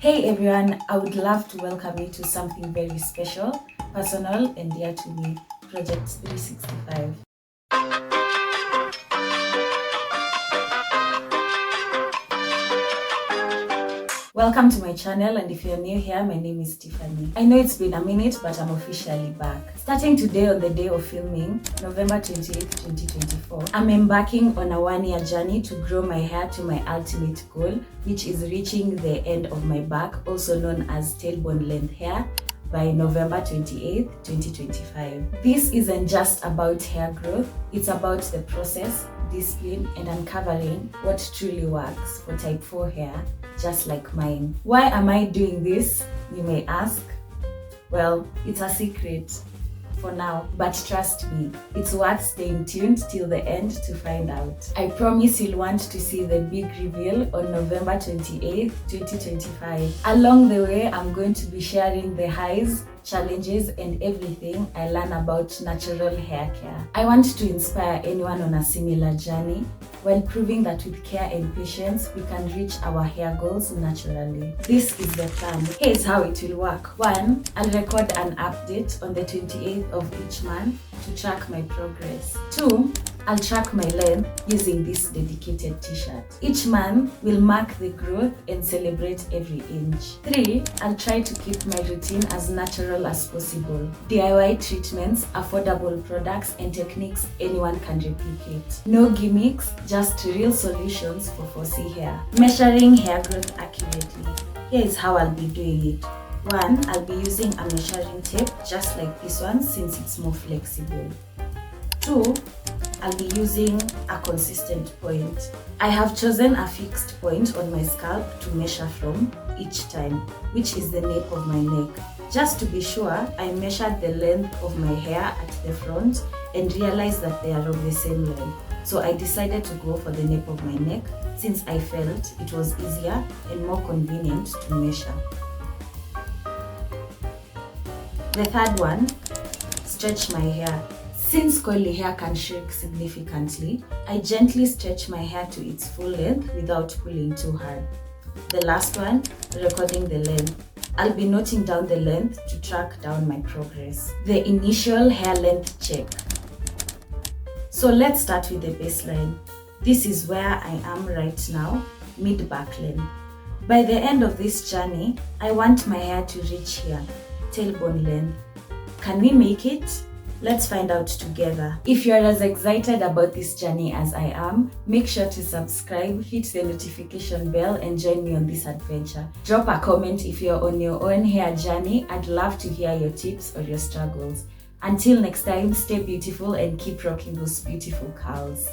Hey everyone, I would love to welcome you to something very special, personal and dear to me, Project 365. Welcome to my channel, and if you're new here, my name is Tiffany. I know it's been a minute, but I'm officially back. Starting today on the day of filming, November 28th, 2024, I'm embarking on a one-year journey to grow my hair to my ultimate goal, which is reaching the end of my back, also known as tailbone length hair, by November 28th, 2025. This isn't just about hair growth, it's about the process, discipline, and uncovering what truly works for type 4 hair, just like mine. Why am I doing this, you may ask? Well, it's a secret for now, but trust me, it's worth staying tuned till the end to find out. I promise you'll want to see the big reveal on November 28th, 2025. Along the way, I'm going to be sharing the highs, challenges, and everything I learn about natural hair care. I want to inspire anyone on a similar journey while proving that with care and patience, we can reach our hair goals naturally. This is the plan. Here's how it will work. 1. I'll record an update on the 28th of each month to track my progress. 2. I'll track my length using this dedicated t-shirt. Each month will mark the growth and celebrate every inch. 3. I'll try to keep my routine as natural as possible. DIY treatments, affordable products, and techniques anyone can replicate. No gimmicks, just real solutions for 4C hair. Measuring hair growth accurately. Here is how I'll be doing it. 1. I'll be using a measuring tape just like this one since it's more flexible. 2. I'll be using a consistent point. I have chosen a fixed point on my scalp to measure from each time, which is the nape of my neck. Just to be sure, I measured the length of my hair at the front and realized that they are of the same length. So I decided to go for the nape of my neck since I felt it was easier and more convenient to measure. The third one, stretch my hair. Since coily hair can shrink significantly, I gently stretch my hair to its full length without pulling too hard. The last one, recording the length. I'll be noting down the length to track down my progress. The initial hair length check. So let's start with the baseline. This is where I am right now, mid-back length. By the end of this journey, I want my hair to reach here, tailbone length. Can we make it? Let's find out together. If you're as excited about this journey as I am, make sure to subscribe, hit the notification bell, and join me on this adventure. Drop a comment if you're on your own hair journey. I'd love to hear your tips or your struggles. Until next time, stay beautiful and keep rocking those beautiful curls.